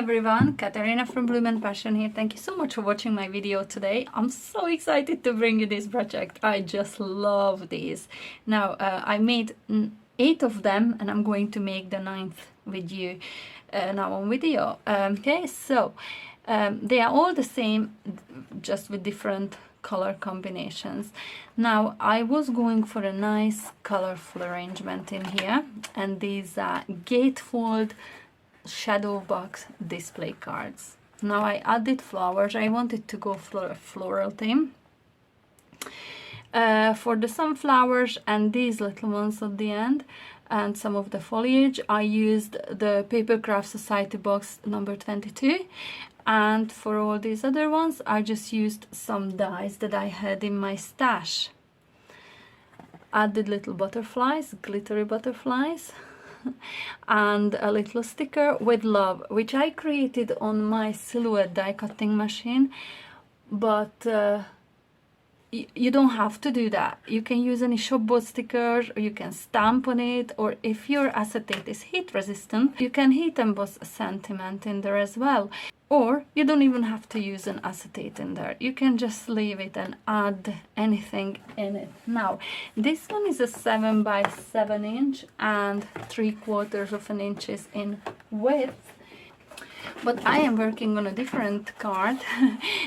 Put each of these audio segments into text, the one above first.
everyone, Katarina from Bloom and Passion here. Thank you so much for watching my video today. I'm so excited to bring you this project. I just love these. Now I made 8 of them and I'm going to make the 9th with you now on video. Okay, so they are all the same, just with different color combinations. Now I was going for a nice colorful arrangement in here, and these are Gatefold shadow box display cards. Now I added flowers. I wanted to go for a floral theme for the sunflowers and these little ones at the end and some of the foliage. I used the Paper Craft Society box number 22, and for all these other ones I just used some dies that I had in my stash. Added little butterflies, glittery butterflies, and a little sticker with love, which I created on my silhouette die cutting machine, but you don't have to do that. You can use any shopboard stickers, or you can stamp on it, or if your acetate is heat resistant, you can heat emboss a sentiment in there as well. Or you don't even have to use an acetate in there. You can just leave it and add anything in it. Now, this one is a 7 by 7 inch and 3/4 of an inches in width. But I am working on a different card.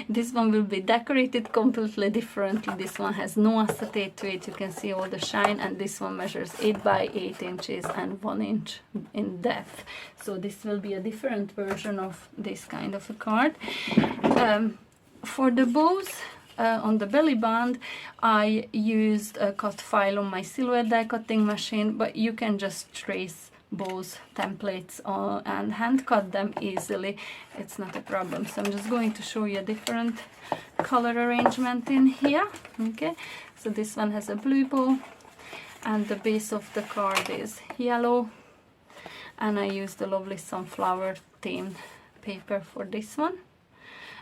This one will be decorated completely differently. This one has no acetate to it. You can see all the shine, and this one measures 8 by 8 inches and 1 inch in depth. So this will be a different version of this kind of a card. For the bows on the belly band, I used a cut file on my silhouette die cutting machine, but you can just trace bows templates and hand cut them easily. It's not a problem. So I'm just going to show you a different color arrangement in here. Okay, so this one has a blue bow and the base of the card is yellow, and I used the lovely sunflower themed paper for this one.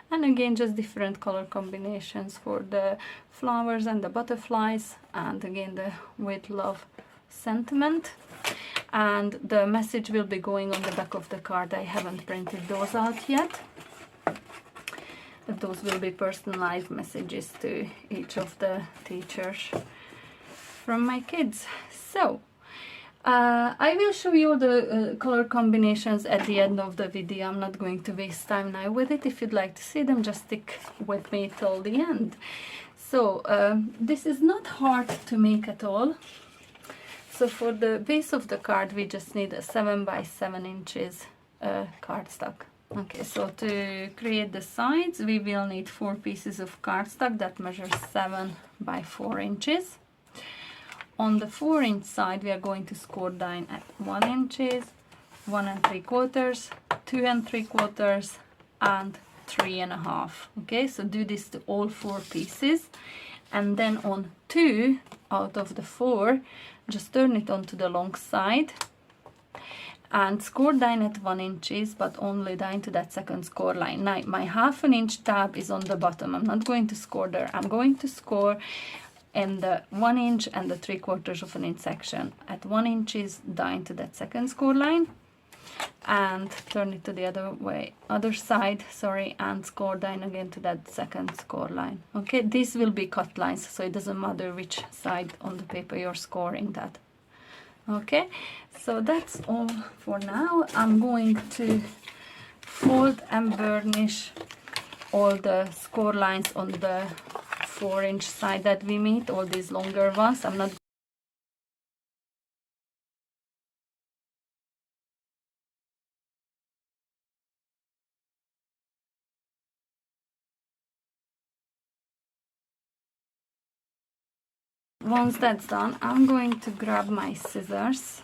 And again, just different color combinations for the flowers and the butterflies, and again the with love sentiment. And the message will be going on the back of the card. I haven't printed those out yet. But those will be personalized messages to each of the teachers from my kids. So I will show you the color combinations at the end of the video. I'm not going to waste time now with it. If you'd like to see them, just stick with me till the end. So this is not hard to make at all. So for the base of the card, we just need a 7 by 7 inches cardstock. Okay, so to create the sides, we will need 4 pieces of cardstock that measures 7 by 4 inches. On the 4-inch side, we are going to score die at 1 inches, 1 3/4, 2 3/4, and 3.5. Okay, so do this to all 4 pieces, and then on 2 out of the 4, just turn it onto the long side and score die at 1 inches, but only die to that second score line. Now my 1/2 inch tab is on the bottom. I'm not going to score there. I'm going to score in the 1 inch and the 3/4 of an inch section. At 1 inches, die to that second score line, and turn it to the other side, sorry, and score down again to that second score line. Okay, these will be cut lines, so it doesn't matter which side on the paper you're scoring that. Okay, so that's all for now. I'm going to fold and burnish all the score lines on the 4-inch side that we made, all these longer ones. I'm not Once that's done, I'm going to grab my scissors.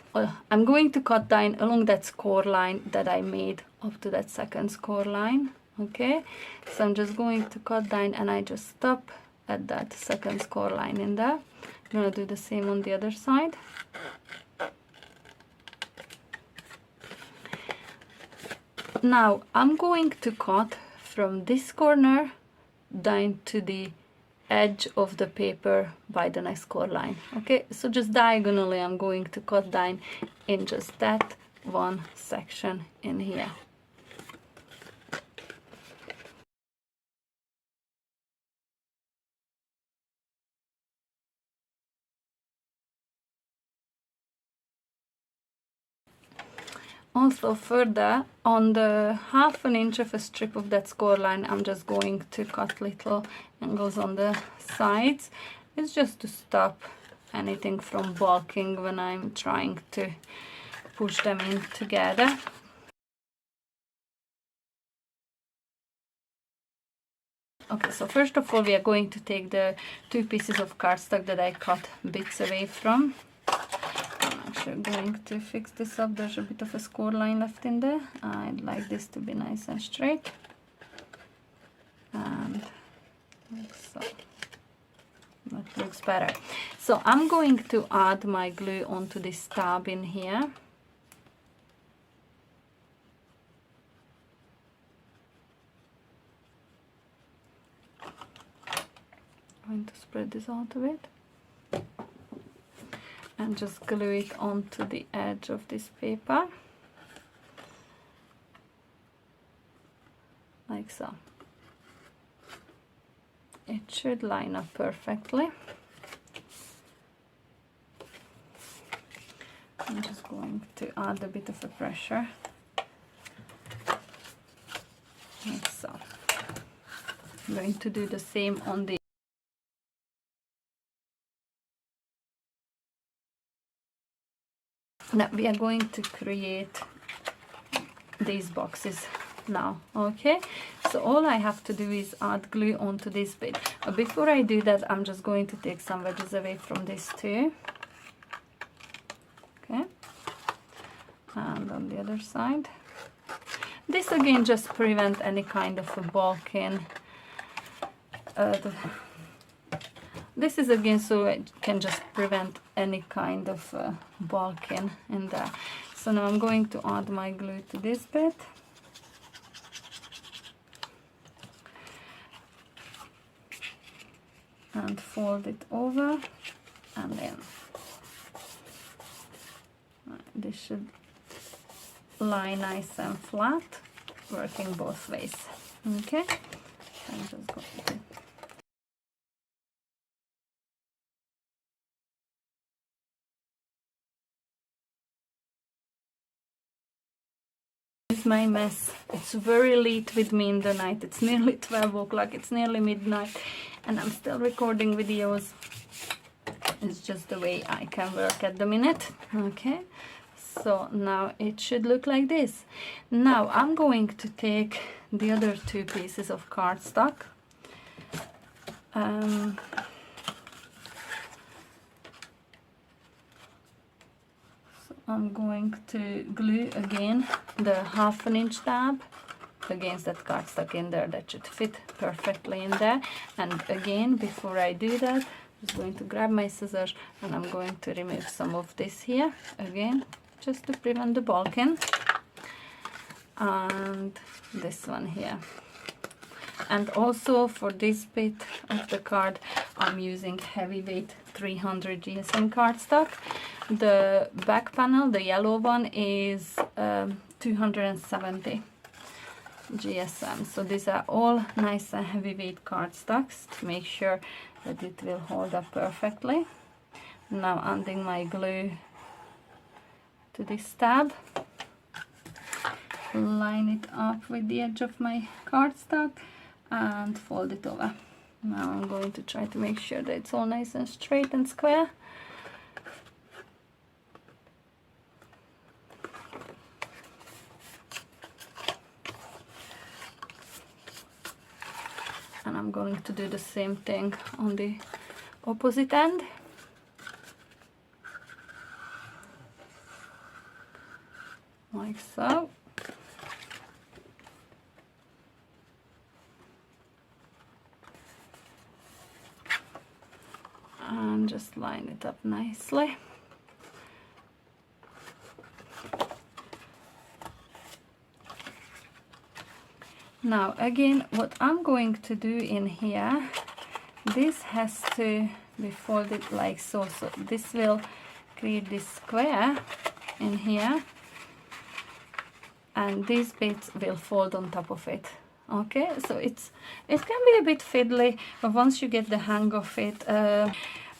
I'm going to cut down along that score line that I made up to that second score line. Okay, so I'm just going to cut down, and I just stop at that second score line in there. I'm gonna do the same on the other side. Now I'm going to cut from this corner down to the edge of the paper by the next score line. Okay, so just diagonally I'm going to cut down in just that one section in here. Also further on the 1/2 inch of a strip of that score line, I'm just going to cut little angles on the sides. It's just to stop anything from bulking when I'm trying to push them in together. Okay, so first of all we are going to take the 2 pieces of cardstock that I cut bits away from. I'm actually going to fix this up. There's a bit of a score line left in there. I'd like this to be nice and straight. And like so. That looks better. So I'm going to add my glue onto this tab in here. Going to spread this out a bit and just glue it onto the edge of this paper like so. It should line up perfectly. I'm just going to add a bit of a pressure like so. I'm going to do the same on the now we are going to create these boxes now. Okay, so all I have to do is add glue onto this bit. Before I do that, I'm just going to take some wedges away from this too. Okay, and on the other side. This again just prevent any kind of a bulking. This is again so it can just prevent any kind of bulking in there. So now I'm going to add my glue to this bit. And fold it over, and then this should lie nice and flat, working both ways. Okay, I'm just going to my mess. It's very late with me in the night. It's nearly 12 o'clock. It's nearly midnight and I'm still recording videos. It's just the way I can work at the minute. Okay, so now it should look like this. Now I'm going to take the other 2 pieces of cardstock. I'm going to glue again the 1/2 inch tab against that cardstock in there. That should fit perfectly in there. And again, before I do that, I'm just going to grab my scissors and I'm going to remove some of this here again, just to prevent the bulking. And this one here. And also for this bit of the card, I'm using heavyweight 300 GSM cardstock. The back panel, the yellow one, is 270 GSM. So these are all nice and heavyweight cardstocks to make sure that it will hold up perfectly. Now adding my glue to this tab. Line it up with the edge of my cardstock and fold it over. Now I'm going to try to make sure that it's all nice and straight and square. And I'm going to do the same thing on the opposite end. Like so. And just line it up nicely. Now again, what I'm going to do in here, this has to be folded like so. So this will create this square in here, and these bits will fold on top of it. Okay, so it can be a bit fiddly, but once you get the hang of it,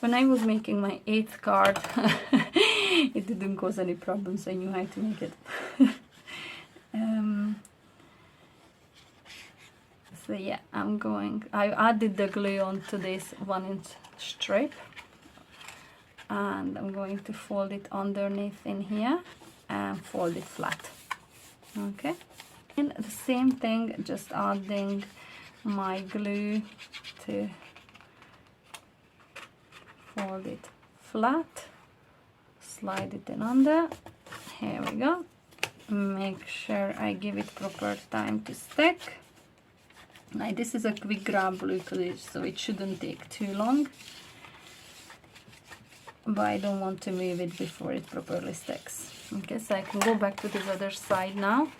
when I was making my 8th card, it didn't cause any problems. I knew how to make it. So yeah, I added the glue onto this 1-inch strip, and I'm going to fold it underneath in here and fold it flat. Okay, and the same thing, just adding my glue to fold it flat, slide it in under. Here we go. Make sure I give it proper time to stick. Now this is a quick grab glue, so it shouldn't take too long, but I don't want to move it before it properly sticks. Okay, so I can go back to this other side now.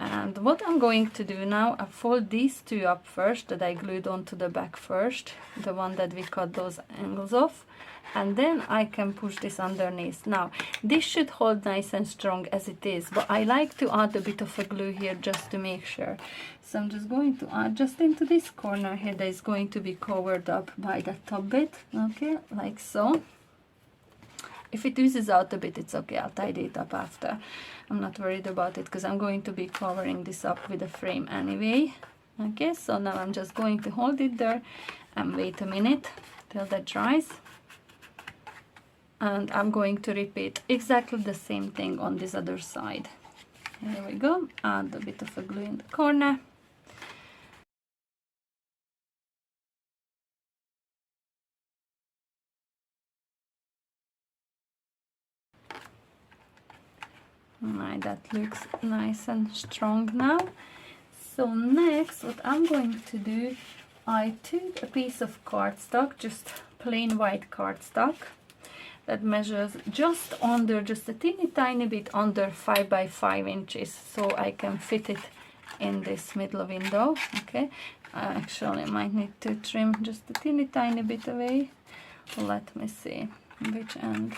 And what I'm going to do now, I fold these two up first that I glued onto the back first, the one that we cut those angles off, and then I can push this underneath. Now this should hold nice and strong as it is, but I like to add a bit of a glue here just to make sure. So I'm just going to add just into this corner here that is going to be covered up by that top bit. Okay, like so. If it oozes out a bit, it's okay, I'll tidy it up after. I'm not worried about it because I'm going to be covering this up with a frame anyway. Okay, so now I'm just going to hold it there and wait a minute till that dries. And I'm going to repeat exactly the same thing on this other side. Here we go, add a bit of a glue in the corner. Right, that looks nice and strong now. So next, what I'm going to do, I took a piece of cardstock, just plain white cardstock, that measures just a teeny tiny bit under 5 by 5 inches, so I can fit it in this middle window. Okay, actually I might need to trim just a teeny tiny bit away. Let me see which end.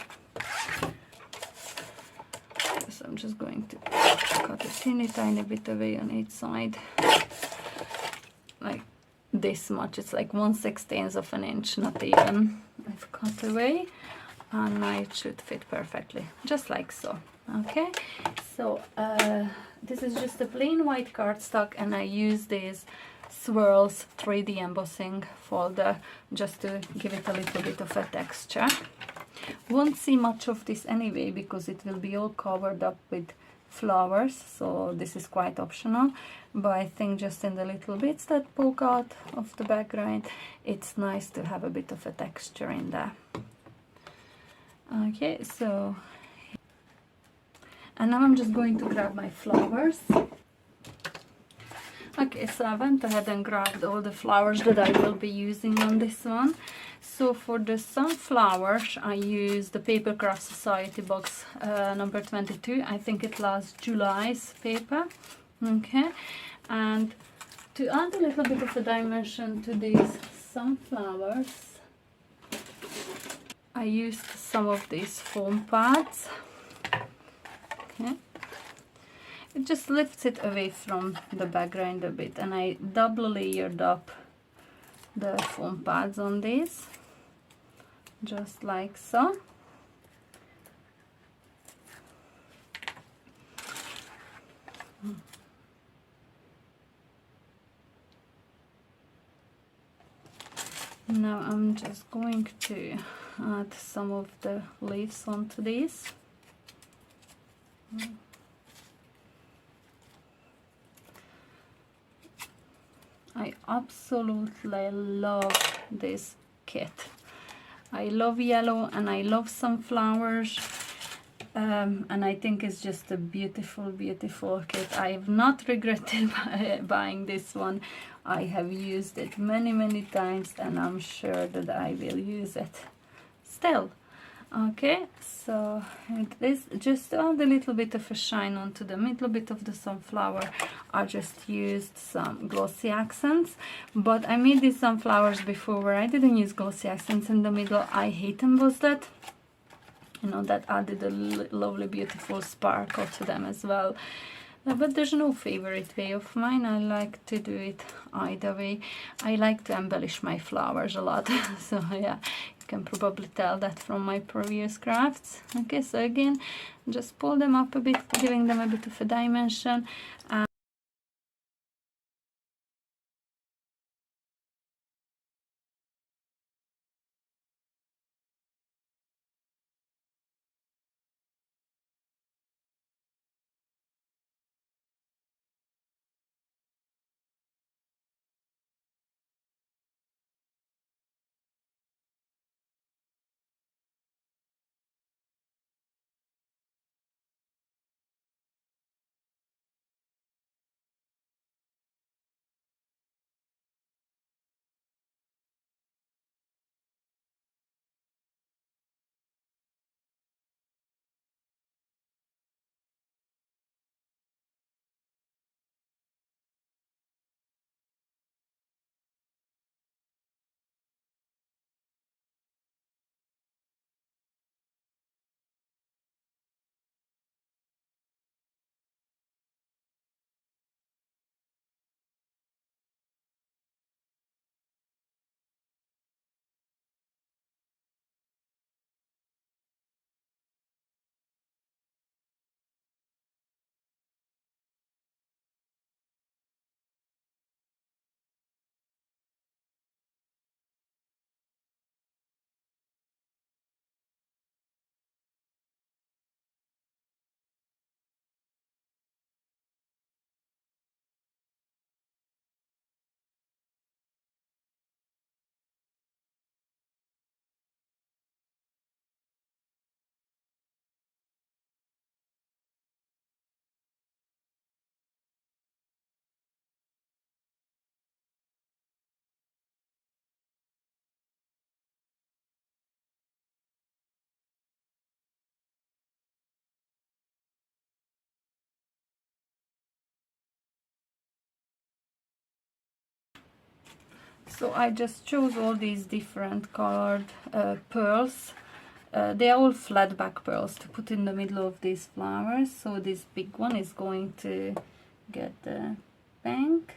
So I'm just going to cut a teeny tiny bit away on each side, like this much. It's like 1/16 of an inch, not even. I've cut away, and now it should fit perfectly, just like so. Okay, so this is just a plain white cardstock, and I use this Swirls 3D embossing folder just to give it a little bit of a texture. Won't see much of this anyway because it will be all covered up with flowers, so this is quite optional, but I think just in the little bits that poke out of the background, it's nice to have a bit of a texture in there. Okay, so, and now I'm just going to grab my flowers. Okay, so I went ahead and grabbed all the flowers that I will be using on this one. So for the sunflowers, I use the Paper Craft Society box number 22. I think it lasts July's paper. Okay, and to add a little bit of a dimension to these sunflowers, I used some of these foam pads. Okay. It just lifts it away from the background a bit, and I double layered up the foam pads on these, just like so. Now I'm just going to add some of the leaves onto these. I absolutely love this kit. I love yellow and I love sunflowers, and I think it's just a beautiful, beautiful kit. I have not regretted buying this one. I have used it many, many times, and I'm sure that I will use it still. Okay, so this just to add a little bit of a shine onto the middle bit of the sunflower, I just used some glossy accents, but I made these sunflowers before where I didn't use glossy accents in the middle. I hate embossed that, you know, that added a lovely beautiful sparkle to them as well. But there's no favorite way of mine. I like to do it either way. I like to embellish my flowers a lot. So yeah, you can probably tell that from my previous crafts. Okay, so again, just pull them up a bit, giving them a bit of a dimension. So I just chose all these different colored pearls. They are all flat back pearls to put in the middle of these flowers. So this big one is going to get the bank.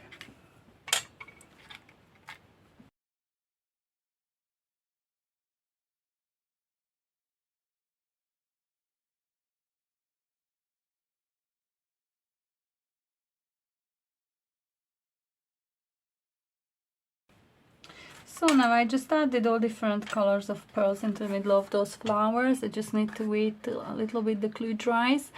So now I just added all different colors of pearls into the middle of those flowers. I just need to wait a little bit the glue dries.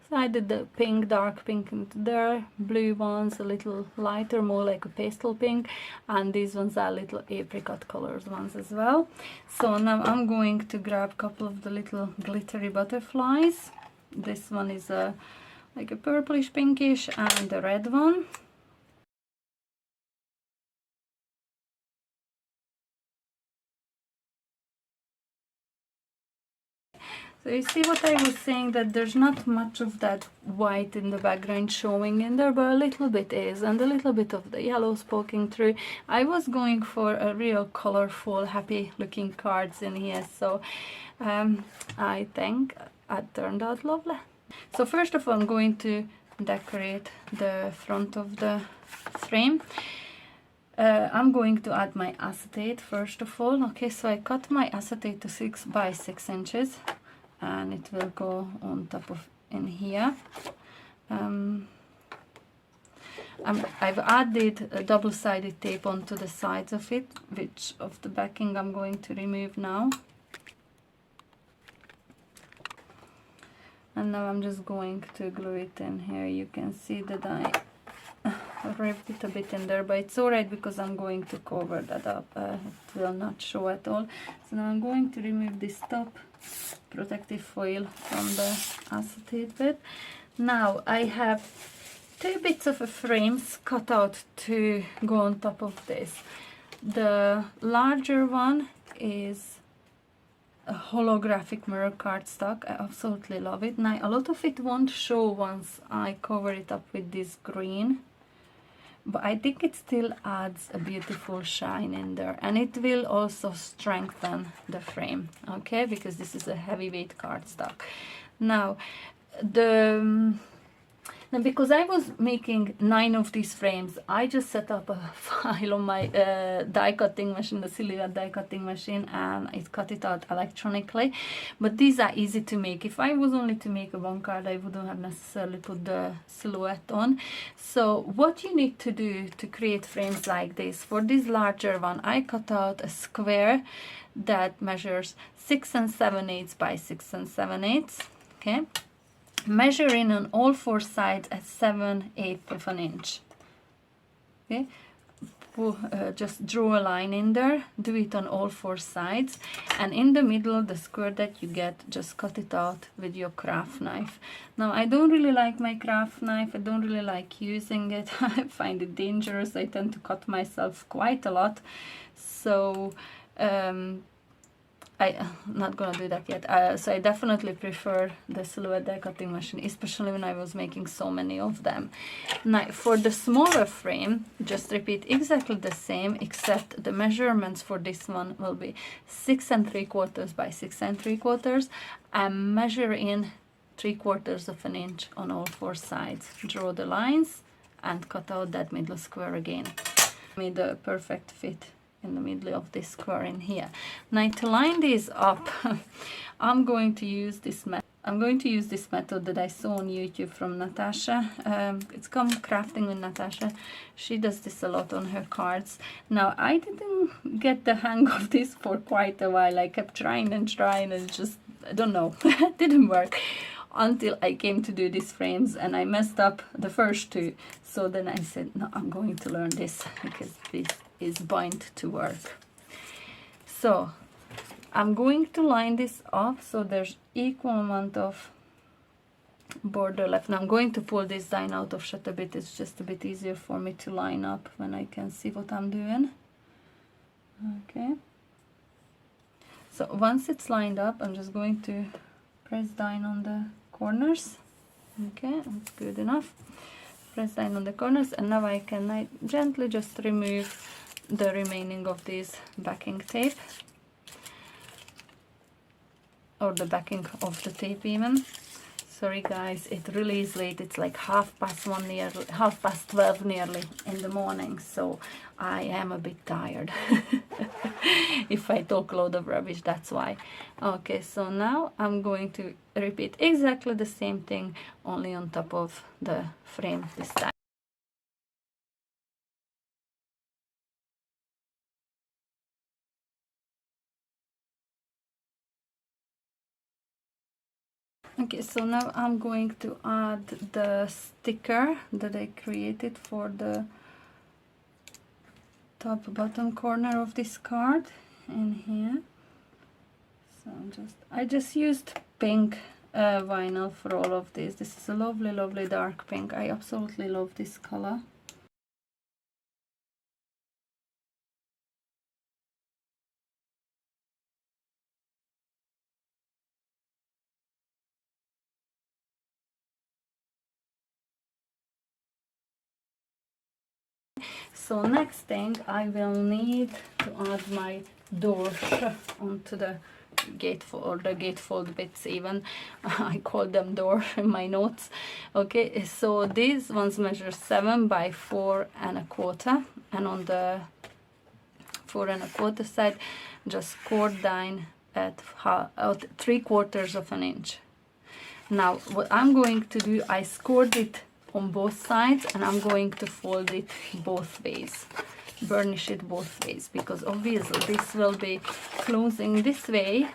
So I did the pink, dark pink into there, blue ones a little lighter, more like a pastel pink, and these ones are little apricot colors ones as well. So now I'm going to grab a couple of the little glittery butterflies. This one is like a purplish pinkish, and the red one. So you see what I was saying, that there's not much of that white in the background showing in there, but a little bit is, and a little bit of the yellows poking through. I was going for a real colorful, happy looking cards in here, so I think it turned out lovely. So first of all, I'm going to decorate the front of the frame. I'm going to add my acetate first of all. Okay, so I cut my acetate to 6 by 6 inches. And it will go on top of in here. I've added a double-sided tape onto the sides of it, which of the backing I'm going to remove now. And now I'm just going to glue it in here. You can see that I wrapped it a bit in there, but it's alright because I'm going to cover that up. It will not show at all. So now I'm going to remove this top protective foil from the acetate bit. Now I have 2 bits of a frames cut out to go on top of this. The larger one is a holographic mirror cardstock. I absolutely love it. Now a lot of it won't show once I cover it up with this green, but I think it still adds a beautiful shine in there, and it will also strengthen the frame, okay, because this is a heavyweight cardstock. Now the Now, because I was making 9 of these frames, I just set up a file on my die cutting machine, the silhouette die cutting machine, and it cut it out electronically. But these are easy to make. If I was only to make a one card, I wouldn't have necessarily put the silhouette on. So what you need to do to create frames like this, for this larger one, I cut out a square that measures 6 7/8 by 6 7/8. Okay, measuring on all 4 sides at 7/8 of an inch. Okay, just draw a line in there, do it on all 4 sides, and in the middle, the square that you get, just cut it out with your craft knife. Now, I don't really like my craft knife. I don't really like using it. I find it dangerous. I tend to cut myself quite a lot. So I'm not gonna do that yet. So I definitely prefer the silhouette die cutting machine, especially when I was making so many of them. Now, for the smaller frame, just repeat exactly the same, except the measurements for this one will be 6 3/4 by 6 3/4, and measure in 3/4 of an inch on all 4 sides. Draw the lines and cut out that middle square again. Made the perfect fit in the middle of this square in here. Now, to line these up, I'm going to use this method that I saw on YouTube from Natasha. It's called Crafting with Natasha. She does this a lot on her cards. Now, I didn't get the hang of this for quite a while. I kept trying and it just, I don't know, didn't work until I came to do these frames, and I messed up the first 2. So then I said, no, I'm going to learn this because this is bound to work. So I'm going to line this up so there's equal amount of border left. Now I'm going to pull this down out of shot a bit. It's just a bit easier for me to line up when I can see what I'm doing. Okay, so once it's lined up, I'm just going to press down on the corners. Okay, that's good enough. Press down on the corners, and now I can gently just remove the remaining of this backing tape, or the backing of the tape even. Sorry guys, it really is late. It's like 12 nearly in the morning, so I am a bit tired. If I talk a lot of rubbish, that's why. Okay, so now I'm going to repeat exactly the same thing, only on top of the frame this time. Okay, so now I'm going to add the sticker that I created for the top bottom corner of this card in here. So I just used pink vinyl for all of this. This is a lovely dark pink. I absolutely love this color. So next thing, I will need to add my door onto the gatefold, or the gatefold bits even. I call them door in my notes. Okay, so these ones measure 7 by 4 1/4, and on the 4 1/4 side, just score down at 3/4 of an inch. Now what I'm going to do, I scored it on both sides, and I'm going to fold it both ways, burnish it both ways, because obviously this will be closing this way,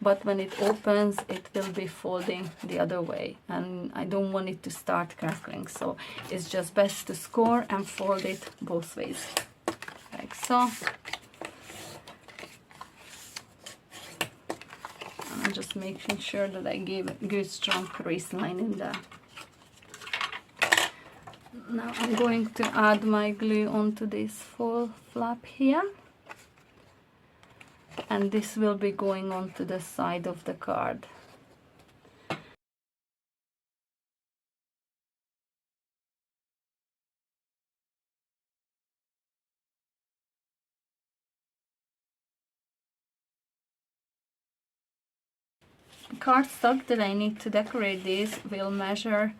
but when it opens it will be folding the other way, and I don't want it to start crackling, so it's just best to score and fold it both ways, like so. I'm just making sure that I give a good strong crease line in there. Now I'm going to add my glue onto this full flap here, and this will be going onto the side of the card. The cardstock that I need to decorate this will measure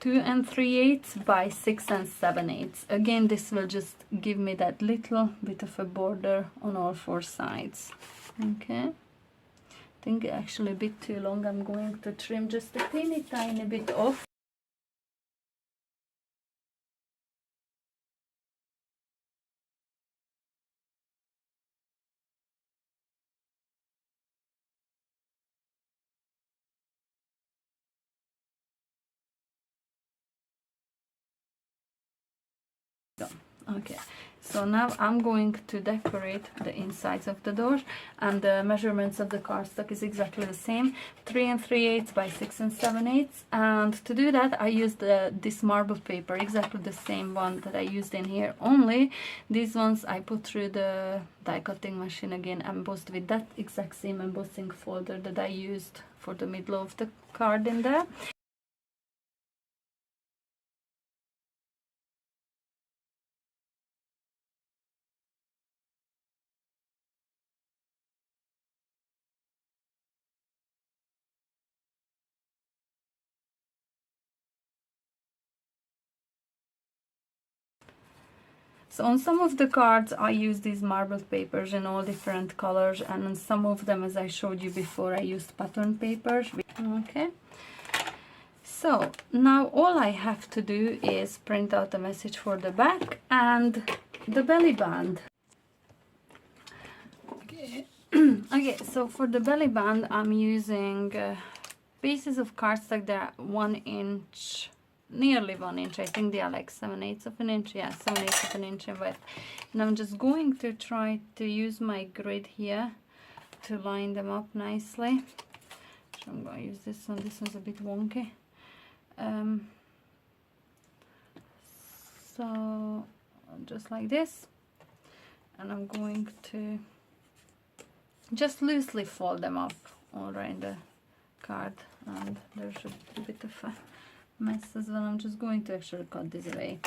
2 3/8 by 6 7/8. Again, this will just give me that little bit of a border on all 4 sides. Okay, I think actually a bit too long. I'm going to trim just a teeny tiny bit off. Okay, so now I'm going to decorate the insides of the door, and the measurements of the cardstock is exactly the same, 3 3/8 by 6 7/8. And to do that, I used this marble paper, exactly the same one that I used in here, only these ones I put through the die cutting machine again, embossed with that exact same embossing folder that I used for the middle of the card in there. So on some of the cards I use these marble papers in all different colors, and on some of them, as I showed you before, I used pattern papers. Okay, so now all I have to do is print out a message for the back and the belly band. Okay, okay, so for the belly band I'm using pieces of cardstock that are 1 inch, nearly 1 inch. I think they are like 7/8 of an inch. Yeah, 7/8 of an inch in width. And I'm just going to try to use my grid here to line them up nicely. So I'm going to use this one. This one's a bit wonky. So just like this, and I'm going to just loosely fold them up all around the card, and there's a bit of a mess as well. I'm just going to actually cut this away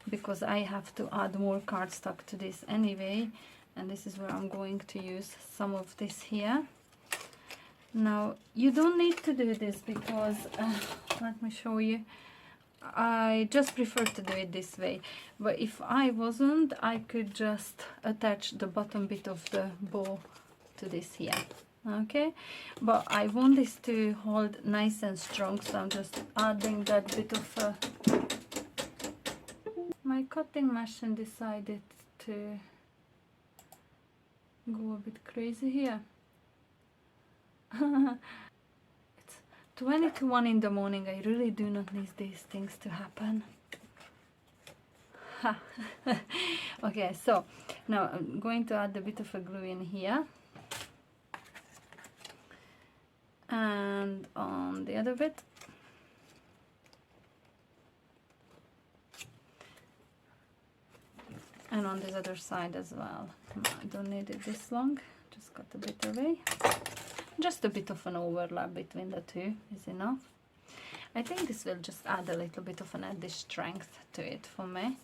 because I have to add more cardstock to this anyway, and this is where I'm going to use some of this here. Now you don't need to do this because let me show you, I just prefer to do it this way, but if I wasn't, I could just attach the bottom bit of the bow to this here. Okay, but I want this to hold nice and strong, so I'm just adding that bit of my cutting machine decided to go a bit crazy here. It's 20 to 1 in the morning. I really do not need these things to happen. Okay, so now I'm going to add a bit of a glue in here, and on the other bit, and on this other side as well. I don't need it this long, just cut a bit away. Just a bit of an overlap between the two is enough. I think this will just add a little bit of an added strength to it for me.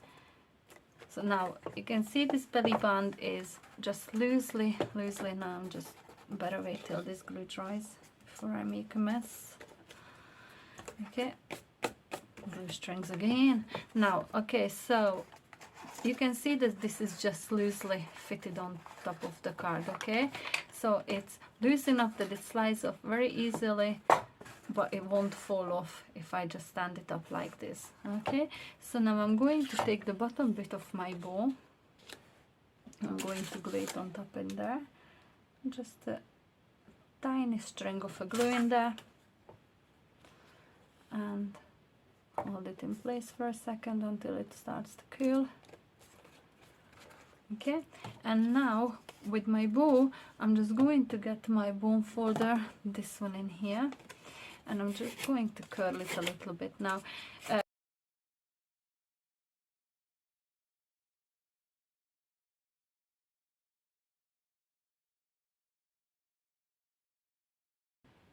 So now you can see this belly band is just loosely. Now I'm just better wait till this glue dries before I make a mess. Okay, glue strings again. Now, okay, so you can see that this is just loosely fitted on top of the card. Okay, so it's loose enough that it slides off very easily, but it won't fall off if I just stand it up like this. Okay, so now I'm going to take the bottom bit of my bow, I'm going to glue it on top in there, just a tiny string of a glue in there, and hold it in place for a second until it starts to cool. Okay, and now with my bow, I'm just going to get my bone folder, this one in here, and I'm just going to curl it a little bit. Now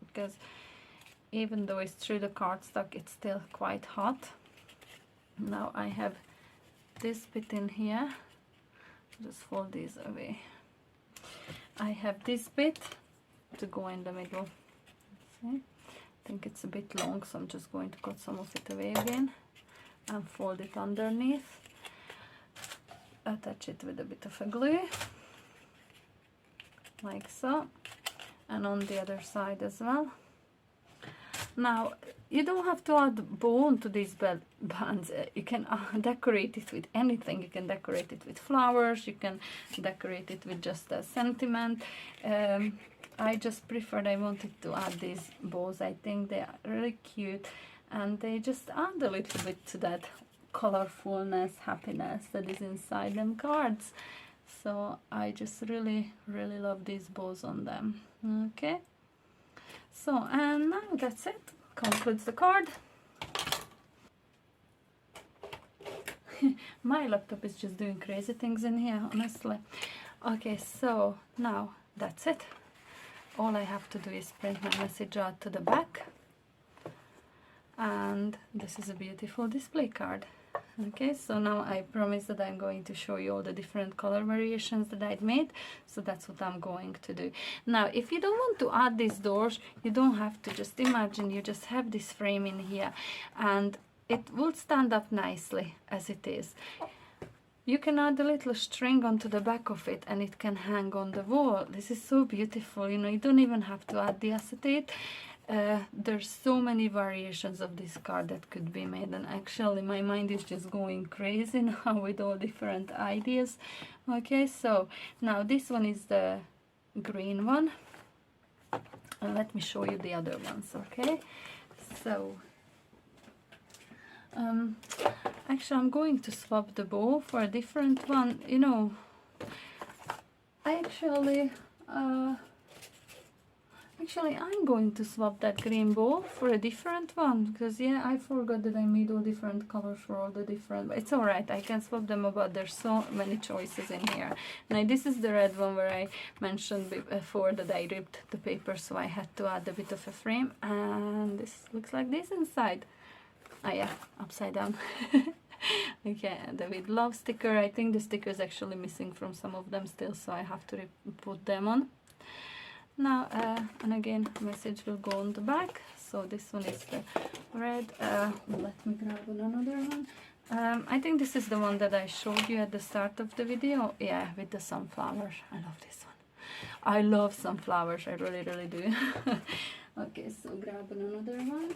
because even though it's through the cardstock, it's still quite hot. Now I have this bit in here, just fold these away. I have this bit to go in the middle. See? think it's a bit long, so I'm just going to cut some of it away again and fold it underneath. Attach it with a bit of a glue, like so, and on the other side as well. Now, you don't have to add bone to these bands. You can decorate it with anything. You can decorate it with flowers, you can decorate it with just a sentiment. I just preferred, I wanted to add these bows. I think they are really cute, and they just add a little bit to that colorfulness, happiness that is inside them cards. So I just really love these bows on them. Okay, so and now that's it, concludes the card. My laptop is just doing crazy things in here, honestly. Okay, so now that's it. All I have to do is print my message out to the back, and this is a beautiful display card. Okay, so now I promise that I'm going to show you all the different color variations that I'd made, so that's what I'm going to do. Now, if you don't want to add these doors, you don't have to. Just imagine you just have this frame in here, and it will stand up nicely as it is. You can add a little string onto the back of it, and it can hang on the wall. This is so beautiful, you know, you don't even have to add the acetate. There's so many variations of this card that could be made, and actually my mind is just going crazy now with all different ideas. Okay, so now this one is the green one, and let me show you the other ones. Okay, so actually I'm going to swap the bow for a different one. You know, I actually I'm going to swap that green bow for a different one, because yeah, I forgot that I made all different colors for all the different, but it's alright, I can swap them about. There's so many choices in here. Now this is the red one where I mentioned before that I ripped the paper, so I had to add a bit of a frame, and this looks like this inside. Oh yeah, upside down. Okay, the with love sticker. I think the sticker is actually missing from some of them still, so I have to put them on. Now, and again, message will go on the back. So this one is the red. Let me grab another one. I think this is the one that I showed you at the start of the video. Yeah, with the sunflowers. I love this one. I love sunflowers. I really do. Okay, so grab another one.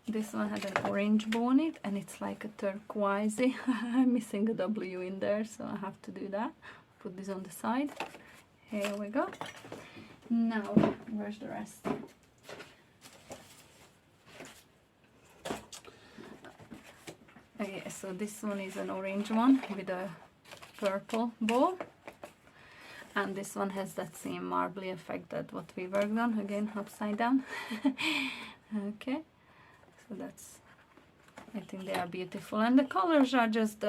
This one had an orange bow on it, and it's like a turquoise. I'm missing a W in there, so I have to do that. Put this on the side. Here we go. Now, where's the rest? Okay, so this one is an orange one with a purple bow. And this one has that same marbly effect that what we worked on, again upside down. Okay, so that's, I think they are beautiful, and the colors are just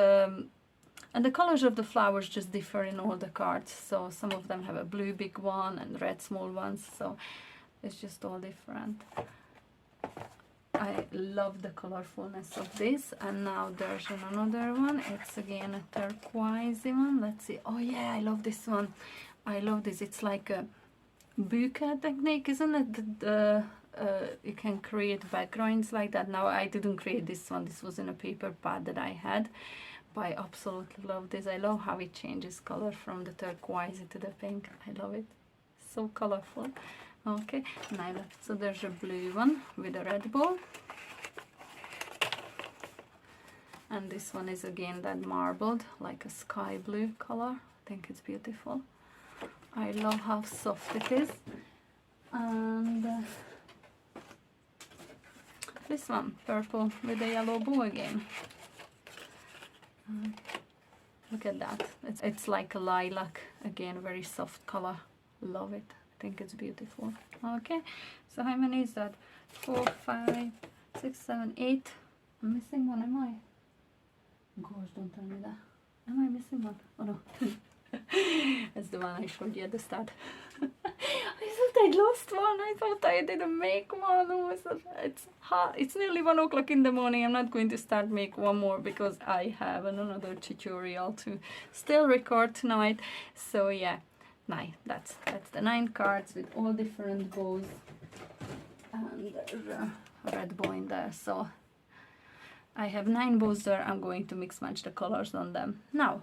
and the colors of the flowers just differ in all the cards. So some of them have a blue big one and red small ones, so it's just all different. I love the colorfulness of this. And now there's another one. It's again a turquoise one. Let's see. Oh yeah, I love this one. I love this. It's like a bouquet technique, isn't it? You can create backgrounds like that. Now I didn't create this one. This was in a paper pad that I had. But I absolutely love this. I love how it changes color from the turquoise to the pink. I love it. So colorful. Okay, now so there's a blue one with a red bow. And this one is again that marbled, like a sky blue color. I think it's beautiful. I love how soft it is. And this one, purple with a yellow bow again. Look at that. It's like a lilac, again, very soft color. Love it. I think it's beautiful. Okay, so how many is that? 4, 5, 6, 7, 8. I'm missing one, am I? Gosh, don't tell me that. Am I missing one? Oh no. That's the one I showed you at the start. I thought I'd lost one. I thought I didn't make one. Oh, it's hot. It's nearly 1 o'clock in the morning. I'm not going to start make one more because I have another tutorial to still record tonight. So yeah, 9. That's the 9 cards with all different bows. and red bow in there. So I have 9 bows there. I'm going to mix match the colors on them. Now,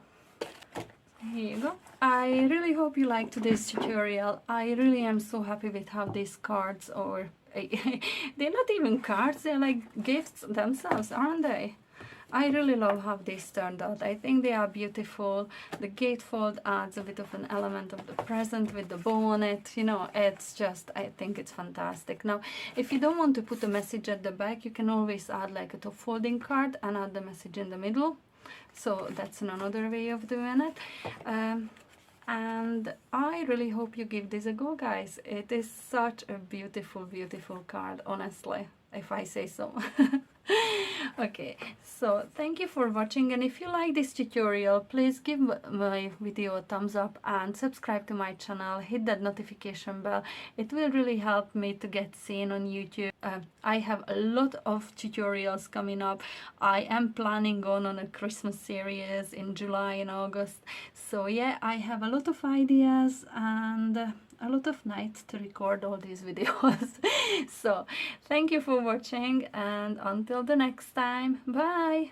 here you go. I really hope you liked today's tutorial. I really am so happy with how these cards, or they're not even cards, they're like gifts themselves, aren't they? I really love how these turned out. I think they are beautiful. The gatefold adds a bit of an element of the present with the bow on it. You know, it's just, I think it's fantastic. Now, if you don't want to put a message at the back, you can always add like a top folding card and add the message in the middle. So that's another way of doing it. And I really hope you give this a go, guys. It is such a beautiful, beautiful card, honestly, if I say so. Okay, so thank you for watching, and if you like this tutorial, please give my video a thumbs up and subscribe to my channel. Hit that notification bell. It will really help me to get seen on YouTube. I have a lot of tutorials coming up. I am planning on a Christmas series in July and August. So yeah, I have a lot of ideas and a lot of nights to record all these videos. So thank you for watching, and until the next time, bye.